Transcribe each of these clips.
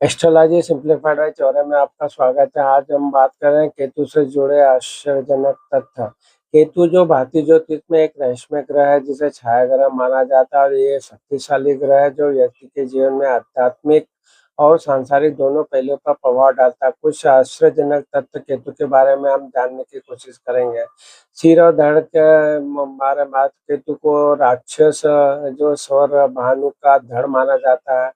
Astrology simplified bye Chaure में आपका स्वागत है। आज हम बात कर रहे हैं केतु से जुड़े आश्चर्यजनक तथ्य। केतु जो भारतीय ज्योतिष में एक रहस्यमय ग्रह है जिसे छाया ग्रह माना जाता है और ये शक्तिशाली ग्रह है जो व्यक्ति के जीवन में आध्यात्मिक और सांसारिक दोनों पहलुओं पर प्रभाव डालता है। कुछ आश्चर्यजनक तथ्य केतु के बारे में हम जानने की कोशिश करेंगे। सिर और धड़ के बारे में बात, केतु को राक्षस जो स्वर भानु का धड़ माना जाता है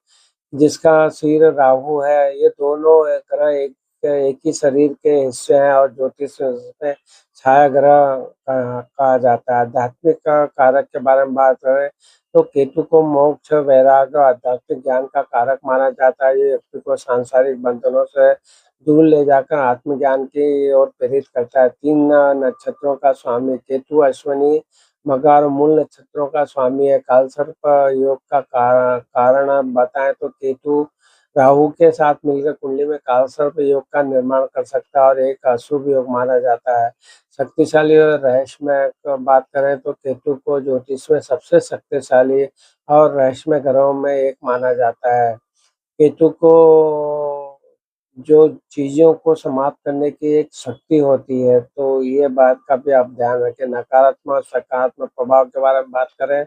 जिसका सिर राहु है। ये दोनों ग्रह एक ही शरीर के हिस्से हैं और ज्योतिष में छाया ग्रह कहा जाता है। आध्यात्मिक कारक के बारे में बात करें तो केतु को मोक्ष, वैराग्य और आध्यात्मिक ज्ञान का कारक माना जाता है। ये व्यक्ति को सांसारिक बंधनों से दूर ले जाकर आत्मज्ञान की ओर प्रेरित करता है। 3 नक्षत्रों का स्वामी केतु अश्विनी, मघा और मूल नक्षत्रों का स्वामी है। कालसर्प योग का कारण आप बताएं तो केतु राहु के साथ मिलकर कुंडली में कालसर्प योग का निर्माण कर सकता है और एक अशुभ योग माना जाता है। शक्तिशाली और रहस्यमय बात करें तो केतु को ज्योतिष में सबसे शक्तिशाली और रहस्यमय ग्रहों में एक माना जाता है। केतु को जो चीज़ों को समाप्त करने की एक शक्ति होती है, तो ये बात का भी आप ध्यान रखें। नकारात्मक और सकारात्मक प्रभाव के बारे में बात करें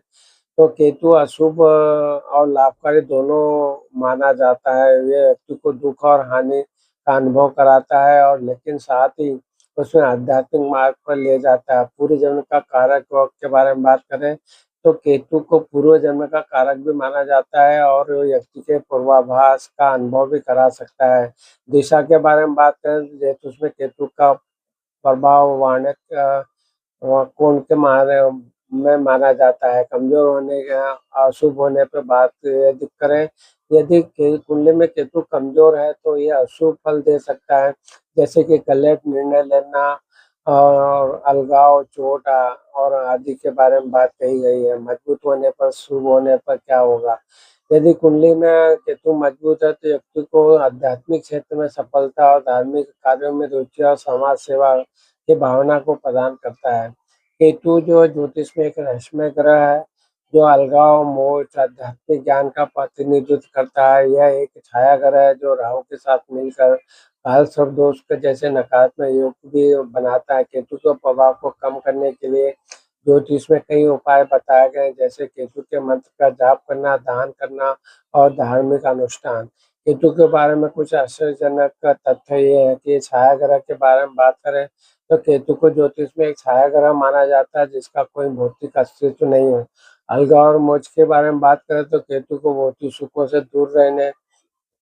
तो केतु अशुभ और लाभकारी दोनों माना जाता है। ये व्यक्ति को दुख और हानि का अनुभव कराता है और लेकिन साथ ही उसमें आध्यात्मिक मार्ग पर ले जाता है। पूर्व जन्म का कारक के बारे में बात करें तो केतु को पूर्व जन्म का कारक भी माना जाता है और व्यक्ति के पूर्वाभास का अनुभव भी करा सकता है। दिशा के बारे में बात करें तो ज्योतिष में केतु का प्रभाव वाणिज्य कोण के मारे में माना जाता है। कमजोर होने का अशुभ होने पे बात यदि करें, यदि कुंडली में केतु कमजोर है तो ये अशुभ फल दे सकता है, जैसे कि गलत निर्णय लेना और अलगाव, चोट और आदि के बारे में बात कही गई है। मजबूत होने पर, शुभ होने पर क्या होगा? यदि कुंडली में केतु मजबूत है तो व्यक्ति को आध्यात्मिक क्षेत्र में सफलता और धार्मिक कार्यों में रुचि और समाज सेवा की भावना को प्रदान करता है। केतु जो ज्योतिष में एक रहस्यमय ग्रह है जो अलगाव, मोक्ष, आध्यात्मिक ज्ञान का प्रतिनिधित्व करता है। यह एक छाया ग्रह है जो राहु के साथ मिलकर काल सर्प दोष के जैसे नकारात्मक योग भी बनाता है। केतु के प्रभाव को कम करने के लिए ज्योतिष में कई उपाय बताए गए हैं, जैसे केतु के मंत्र का जाप करना, दान करना और धार्मिक अनुष्ठान। केतु के बारे में कुछ आश्चर्यजनक तथ्य ये है कि छाया ग्रह के बारे में बात करें तो केतु को ज्योतिष में एक छाया ग्रह माना जाता है जिसका कोई भौतिक अस्तित्व नहीं है। अलगाव और मोक्ष के बारे में बात करें तो केतु को भौतिक सुखों से दूर रहने